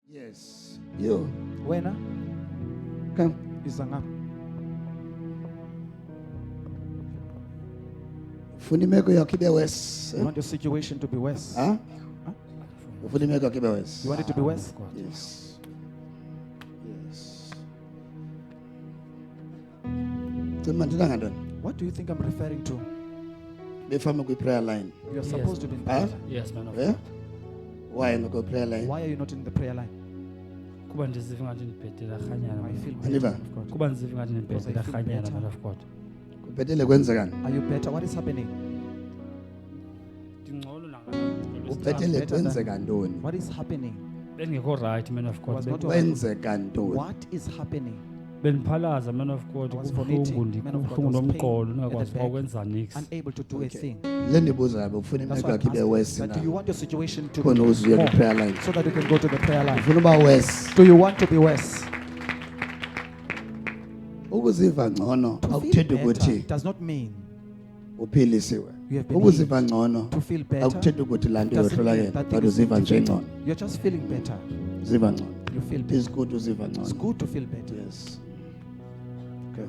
Yes. You. Wena Come. izanga Ufuna imeko yakho ibe worse. you want your situation to be worse. Huh? Ufuna imeko yakho ibe worse. You want it to be worse. Yes. Yes. Mandila ngantoni? What do you think I'm referring to? Befama kwi prayer line. You are supposed to be in Huh? prayer. Yes, man of Yeah? God. Why ngoko prayer line? Why are you not in the prayer line? Kuba ndiziva ngathi ndibhetela rhanyana. I feel Aniva? better, of God. Kuba ndiziva ngathi Because I ndibhetela feel rhanyana, better. man of God. Kubhetele kwenzekani? Are you better? What is happening? Ndingcono Ubhetele better than- kwenzeka ntoni? What is happening? bengekho right, man of God. Was not alright. Kwenzeka ntoni? What is happening? Bendiphalaza, man of God. I was Kubuhlungu, vomiting, man of God, kubuhlungu I was nomqolo, pain ndingakwazi at the back. ukwenza niks. Unable to do a Okay. thing. Le ndibuza yabo ufuna That's imeko why I'm yakho ibe asking worse that na. do you want your situation to Khona be uzuye more ku prayer line. so that you can go to the prayer line? Ufuna uba worse. Do you want to be worse? Ukuziva ngcono To feel akuthethi better ukuthi does not mean uphilisiwe. you have been Ukuziva healed. ngcono To feel better akuthethi ukuthi la nto doesn't mean yohlulakela, that thing kodwa is uziva nje defeated. ngcono. You're just feeling better. Uziva ngcono. You feel better. It's good uziva It's ngcono. good to feel better. Yes. Okay.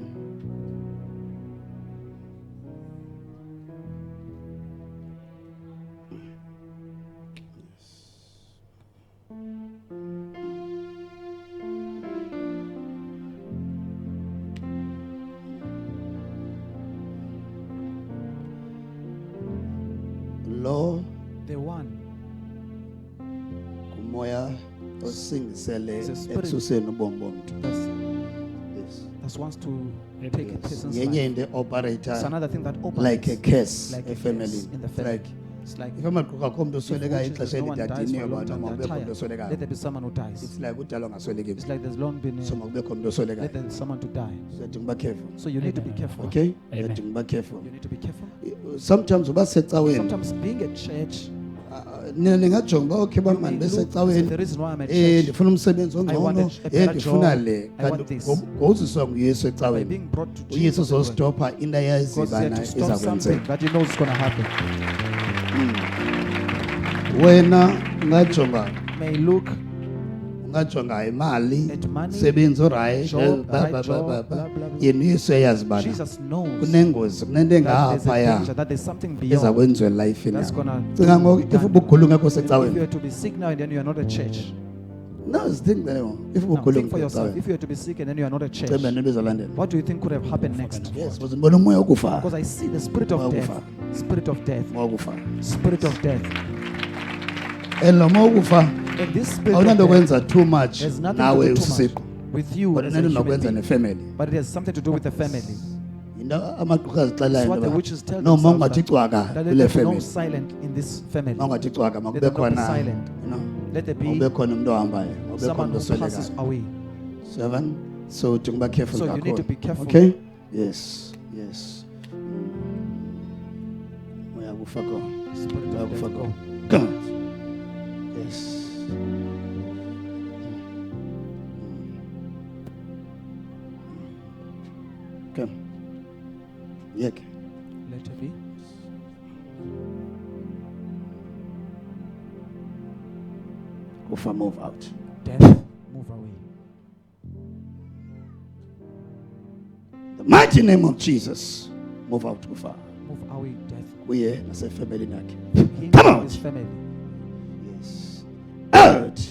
Lo The one kumoya osingisele It's a spirit. ekususeni ubomi bomntu. that's, Yes. that wants to take a Yes. person's Ngenye life. into It's operator another thing that operates like a curse like a efamily. curse in the family. Like It's like if amaqhuka akho umuntu if oswelekayo witches, ixesha no one dies elidadini for a long yobona time, makubekho they're umuntu tired. oswelekayo. Let there be someone who dies. It's like kudala ungasweleki. It's like there's long been So makubekho umuntu oswelekayo. let there be someone to die. Siyadinga uba careful. So you need to be careful. Okay? Amen. Siyadinga uba careful. You need to be careful. Sometimes uba secaweni. Sometimes being at church, Nina ningajonga uba okay you may bamani look, say, besecaweni. the reason why I'm at church Ndifuna umsebenzi I want ongcono. a better Ndifuna job. le. I want Kanti this. ngoziswa nguYesu by ecaweni. being brought to uYesu Jesus and uzostopha into because he ayazibana had to stop something izakwenzeka. that he knows is going to happen. Wena ungajonga May look ungajonga imali at money, sebenzi orayi job, right job, blah, blah, blah. yena uYesu eyazibana Jesus knows kunengozi kunento that there's a engaphaya danger, that there's something beyond ezakwenziwa elifini that's yakho. going Cinga to ngoku if ubugula ungekho If you secaweni. are to be sick now and then you are not at church. No, think that if Now, ubugula think for ungekho yourself. secaweni. If you are to be sick and then you are not at church, Cembe nento izalandela. what do you think could have happened next? Yes, because ngibona umoya wokufa. Because I see the spirit of Moya death. wokufa. Spirit of death. Umoya wokufa. Spirit of death. And lo moya wokufa And this spirit of awunanto death kwenza too much has nothing nawe to do too much usiqu. with you Kodwa as a nento human nokwenza being, nefamily. but it has something to do with the family. Into amaqhuka azixelayo That's what the into witches tell yoba noma themselves ungathi that, cwaka that let kule there be no family. silent in this family. Uma ungathi cwaka makube Let them not be khona silent. you know, Let there be makube khona umuntu ohambayo, makube someone khona who passes oswelekayo. away. 7 so dinga uba careful So you need to kakhulu. be careful. Okay? Yes. Yes. Moya kufa ko. Spirit Moya of kufa death, ko. go. Come on. Yes. Come. Yeke. Let it be. Kufa move out. Death, move away. The mighty name of Jesus. Move out kufa. Move away, death. Kuye nasefamily yakhe. Him Come and out. his family. Yes. Out. Yes.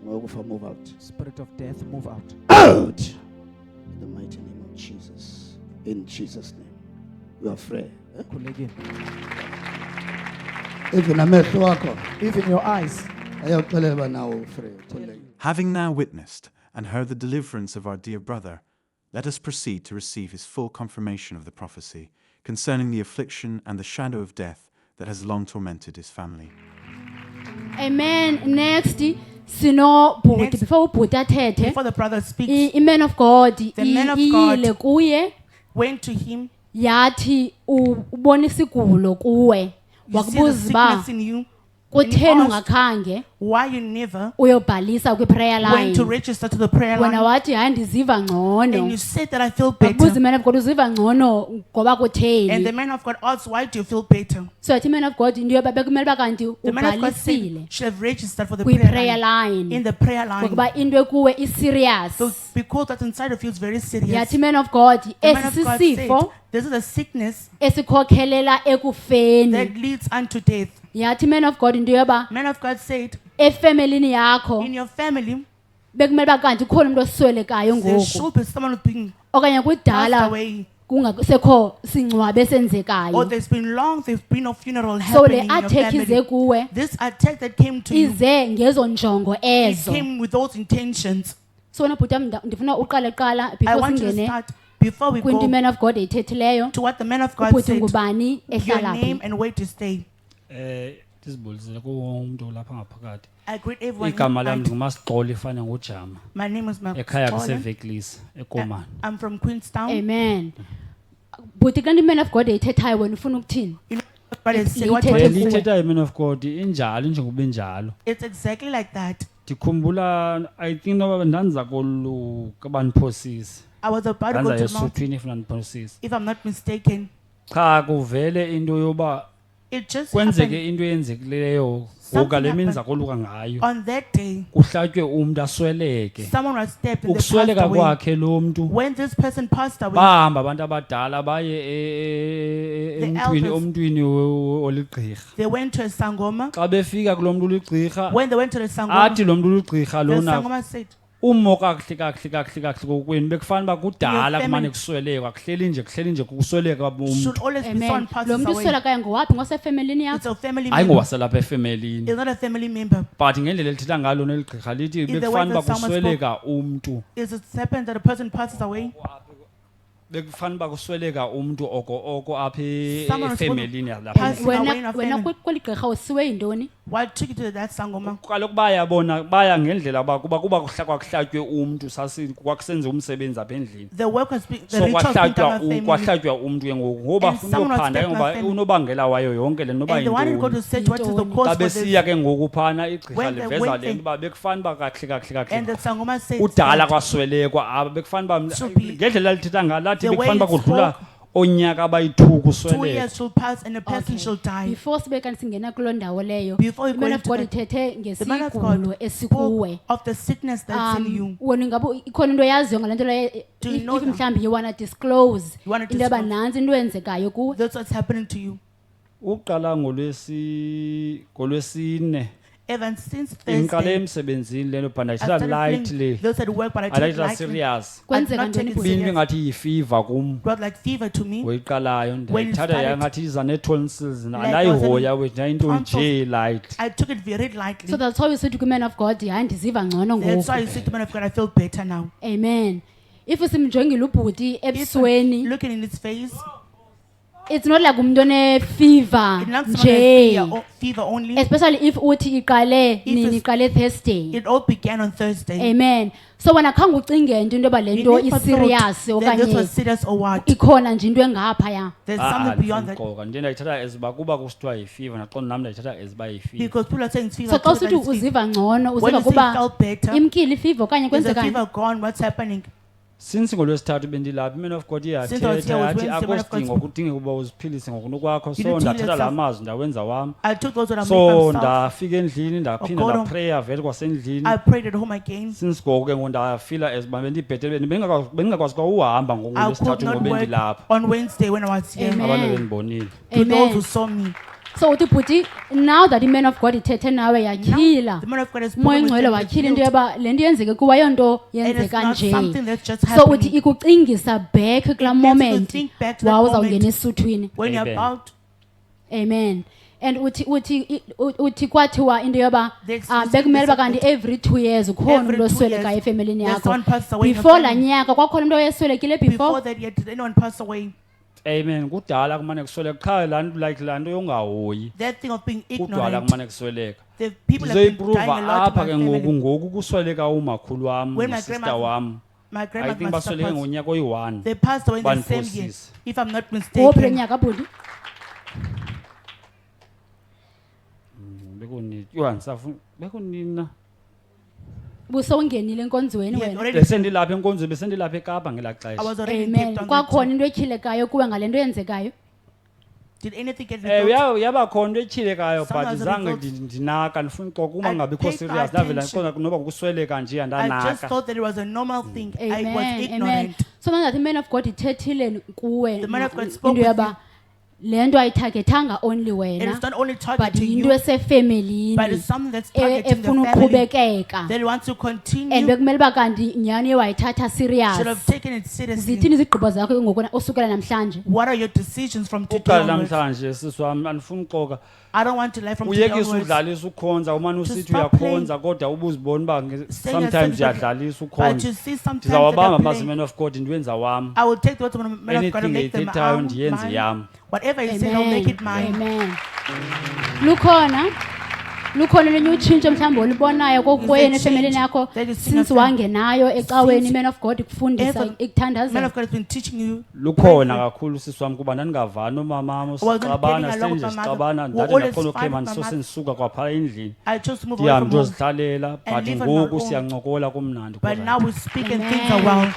Move out. Spirit of death, move out. Out. In the mighty name of Jesus. In Jesus' name. You are free. Khulekile. Even amehlo wakho Even your eyes. ayakuxelela uba nawo free. Khuleka. Having now witnessed and heard the deliverance of our dear brother, let us proceed to receive his full confirmation of the prophecy concerning the affliction and the shadow of death that has long tormented his family. Amen. Next, sino bhuti Next. before ubhuti athethe. Before the brother speaks, I man of God The man of God. iyile kuye went to him. yathi ubona isigulo kuwe. You see the Wakubuza ba sickness in you. kutheni asked ungakhange why you never uyobhalisa kwi-prayer went to line register to the prayer wena line. wathi hayi ndiziva And ngcono you said that I feel akubuza better. man of God uziva ngcono ngoba And the kutheni man of God asked, why do you feel better? so yathi man of God into yoba bekumele uba kanti The man of God said, ubhalisile should have registered for the kwi-prayer prayer line. line In the prayer line. ngokuba into ekuwe i-serious So because that inside of you is very serious. yathi man of God The man esi of God sisifo said, this is a sickness esikhokhelela ekufeni that leads unto death. yathi man of God into yoba Man of God said, efemelini yakho in your family, bekumele uba kanti ukhona umuntu oswelekayo there ngoku should be someone who's being okanye passed kudala away. kungasekho singcwabe Or esenzekayo there's been no funeral so happening le in your attack ize family. kuwe This attack that came to you, ize ngezo njongo it ezo came with those intentions. so wena bhuti yam ndifuna uqale kuqala I before want you to singene start, before we kwinto go iman of God eyithethileyo to what the man of God ubhuti said, ngubani your ehlala name phi and where to stay. ndizibulisele kuwo umntu lapha ngaphakathi I greet everyone. igama lam Right. ndingumasixoli ifana ngujama My name is Mark. ekhaya Colin. kuseveklisi ekomani I'm from Queenstown. amen bhuti kanti iman of God eyithethayo wena ufuna ukuthini You know what God has said, what Little God has bit. said. lithethayo man of God injalo njengoba injalo It's exactly like that. ndikhumbula I think noba ndandiza koluka bandiphosise I was about to ndanza go to Mount, esuthwini ifuna ndiphosise if I'm not mistaken. cha kuvele into yoba It just kwenzeke happened into eyenzekileyo Something ngoku le mini happened. ndiza koluka ngayo on that day. kuhlatywe umntu asweleke Someone was stabbed and they passed ukusweleka away. kwakhe lo mntu When this person passed away, bahamba abantu abadala baye The emntwini elders- omntwini oligqirha they went to a Sangoma. xa befika kulo mntu uligqirha When they went to the Sangoma, athi lo mntu uligqirha the lona Sangoma said, umo kakuhle kakuhle kakuhle kakuhle kokwenu bekufanele uba kudala Your kumane family- kusweleka kuhleli nje kusweleka umntu should always be amen someone lo passes mntu away. uswelakayo ngowaphi ngosefemelini It's yakho a family hayi member. ngowaselapha efemelini It's not a family member. but ngendlela elithetha ngalo neli gqirha lithi the way bekufanele uba that someone kusweleka umntu Is it happened that a person passes away? bekufanele uba kusweleka umntu oko apha Someone was efemelini Passing yalapha away in wena our wena family. kweli gqirha usiwe yintoni What took you to that Sangoma? kaloku bayabona baya ngendlela kuba kwakuhlatywe umntu kwakusenziwa umsebenzi apha endlini The work has been, the so ritual has been done by family. kwahlatywa umntu ke ngoku ngoba And funa someone was uyophanda ke stabbed ngoba by family. unobangela wayo yonke le nto And the one who got bayintoni to say what is the Yintoni? cause xa for this. besiya ke ngoku phana igqirha When they liveza went le nto uba bekufanele uba kakuhle And the Sangoma said, kudala kwaswelekwa apha bekufanele uba Should be- ngendlela lithetha ngalathi The way bekufanele uba it's kudlula spoke, onyaka abayi-2 2 kusweleka years shall pass and a person Okay. shall die. before sibe kanti singena kuloo ndawo leyo Before we go iman of into God that, ithethe the man of ngesigulo God esikuwe spoke of the sickness that's in you. wena ingabe ikhona into oyaziyo ngale nto leyo Do you know if that? mhlawumbi you wanna disclose You wanna into yoba disclose? nantsi into eyenzekayo kuwe That's what's happening to you. ukuqala ngolwesine Even since ndiqale Thursday, emsebenzini le nto but I ndayithetha started lightly feeling those at work, but I took it ayithetha lightly. serious kwenzeka not ntoni take it bhuti? ibintu serious. ingathi yifiva kum It was like fever to me. ngoyiqalayo When you ndayithatha started- yangathi iza nee-tonsils Like andayihoya wethu ndayinto tonsils. nje light I took it very lightly. so that's why you said to man of God hayi ndiziva ngcono That's why ngoku you said to man of God, I feel better now. amen if simjongile ubhuti If ebusweni looking in his face, it's not like umuntu onefiva it not nje fever only. especially if uthi iqale If nini it's- iqale Thursday It all began on Thursday. amen so wena khange ucinge nto into yoba le You nto never iserious thought that this okanye was serious or what? ikhona nje into engaphaya There's something beyond that. ndifundikoka ndiye ndayithatha as uba kuba kusithiwa yifiva naqonda nam ndayithatha as uba yifiva Because people are saying it's fever. so xa I took it usithi as fever. uziva ngcono When uziva you say kuba felt better, imkile ifiva okanye is the kwenzekani fever gone? What's happening? since ngolwesithathu bendilapha man of God Since I was here, iyathetha I was yathi Wednesday, man of God akosidingo spoke. kudingeka uba uziphilise ngokunokwakho You so need to heal ndathatha la yourself. mazwi ndawenza wam I took those that I made so myself. ndafika endlini ndaphinda God, ndapreya vele kwasendlini I prayed at home again. since ngoku ke ngoku ndafila as uba bendibhetele bendingakwazi kwa uhamba ngoku I could ngolwesithathu not ngoku work bendilapha on Wednesday when I was here. Amen. abantu bendibonile To those who amen saw me. so uthi bhuti now that iman of God ithethe nawe yatyhila The man of God has moya spoken with ingcwele them, watyhila with into you. yoba le nto yenzeke kuba yonto And it's yenzeka not nje something that's just so uthi happening. ikucingisa back kulaa makes you moment think back to that wawuzawungena moment. esuthwini When you're Amen. about, amen and uthi kwathiwa into yoba The excuse bekumele uba is kanti that every 2 years ukhona every umntu 2 oswelekayo years, efemelini there's yakho someone passed away in your before laa family. nyaka kwakhona umntu oyeswelekile before before that yet, did anyone pass away? amen kudala kumane kusweleka qha laa nto like laa nto yongahoyi That thing of being kudala ignorant. kumane kusweleka The people have been dying a ndizoyiphruva lot in apha my ke ngoku family. ngoku kusweleka umakhulu wam When my nosista grandmother- wam My I grandmother, think my sister basweleke passed. ngonyaka oyi-1 They passed away in the One same year, process. if I'm not wophi lo mistaken. nyaka bhuti bekunini yho andisafuna bekunina busowungenile enkonzweni He had wena already, besendilapha enkonzweni besendilapha ekapa ngelaa I xesha was already in amen Cape Town. kwakhona into etyhilekayo kuwe ngale nto yenzekayo Did anything get ewe resolved? yaba khona into etyhilekayo Some but has zange results. ndinaka ndifuna uxoka ukuba I ngabikho paid serious ndavela attention. ndiqonda noba ngokusweleka nje I just andanaka thought that it was a normal thing. I was amen amen ignorant. so mangathi man of god ithethile kuwe The man of God spoke into with yaba le nto ayithagethanga only It wena is not only but targeting yinto you, esefemelini but it's something that's targeting the efuna family uqhubekeka that wants to and continue. bekumele uba kanti nyhani wayithatha serious Should have taken it seriously. zithini izigqibo zakho ngoku usukela namhlanje What are your decisions from today uqala onwards? namhlanje sisi wami andifuna uxoka I don't want to lie from today uyekisa onwards. udlalisa ukhonza umane usithi stop uyakhonza kodwa ubuzibona uba Saying sometimes yourself, uyadlalisa But ukhonza you see sometimes that ndizawabamba you're mazi playing. man of god ndiwenza wam I will take the words of the man of God and anything make them eyithethayo ndiyenze mine. yam Whatever he says, I'll make it mine. amen lukhona elinye utshintsho mhlawumbi olubonayo kokwenu Is there efemelini change yakho that you see since yourself? wangenayo ecaweni Since man of god kufundisa ever- Man ekuthandazela of God has been teaching you. lukhona kakhulu sisi wam kuba ndandingavani nomamam was not sixabana getting along with senje my mother. sixabana We ndathi always ndaqonda okay fight with my mandisose mother. ndisuka kwaphaa endlini I chose to move away ndihambe from home. ndiyozihlalela but live on my ngoku own. siyancokola kumnandi But now we speak and things are Amen. well.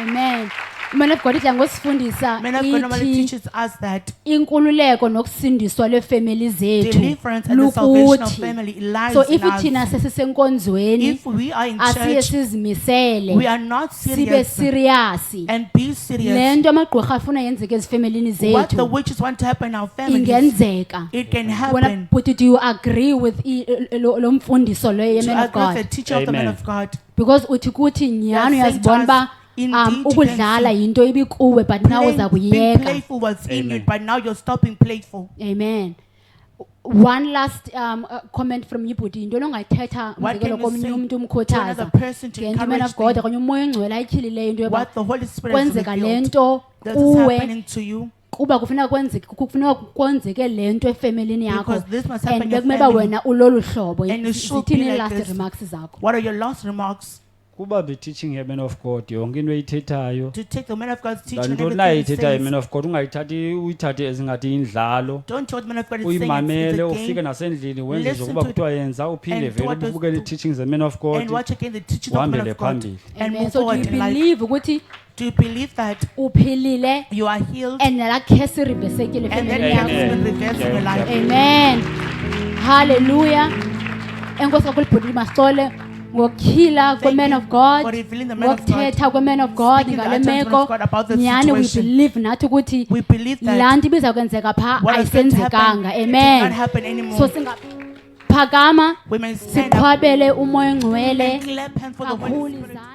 amen man of god idla ngosifundisa Man of God normally ithi teaches us that inkululeko nokusindiswa lweefemeli zethu deliverance and the salvation of lukuthi family lies so in if thina us. sesisenkonzweni If we are in asiye church, sizimisele we are not sibe serious serious and be le serious. nto amagqwirha afuna yenzeke ezifemelini What the zethu witches want to happen in our families, ingenzeka it can wena happen. but do you agree with lo mfundiso leyo To yeman of agree with the god teacher of the man Amen. of God. because uthi kuthi nyhani They are saying to uyazibona uba us, indeed, you can ukudlala see. yinto ibikuwe but now uza Being kuyiyeka playful was in you, Amen. but now you're stopping playful. amen one last comment from you bhuti yinto nongayithetha What umzekelo can you komnye say umntu to umkhuthaza another person to ngento man encourage of god them? okanye umoya ongcwele ayityhilileyo into yoba What the Holy Spirit has kwenzeka le revealed. nto This is kuwe happening to you kuba kufuneka kwenzeke le nto efemelini yakho because this must happen and in your bekumele uba family. wena ulolu hlobo And you should zithini be like i-last this. remarks zakho What are your last remarks? kuba be-teaching ye-man of god yonke into eyithethayo To take the man of God's teaching and nantoni na everything he eyithethayo says. i-man of god uyithathe ezingathi yindlalo Don't you what the man of God is saying? It's uyimamele a ufike game. nasendlini wenze Listen zokuba to kuthiwa yenza uphinde and do vele what ubukele the- ii-teachings ze-man of And god watch again the teaching of the man uhambele of God phambili and amen move so do forward you in life. believe ukuthi Do you believe that uphilile you are healed and nalaa khesi irivesekile and that efemelini has yakho been reversed in your life? amen halleluya enkosi kakhulu bhuti masole ngokukhila Thank kwe-man you of god for revealing the man of God. ngokuthetha kwe-man of god Speaking the ngale utterance of meko God about the nyhani we situation. believe nathi ukuthi We believe that laa nto ibiza kwenzeka phaa what is going to happen ayisenzekanga did amen not happen anymore. so singaphakama We may stand up siqhwabele umoya ongcwele and clap hands for the Holy kakhulu Spirit. izandla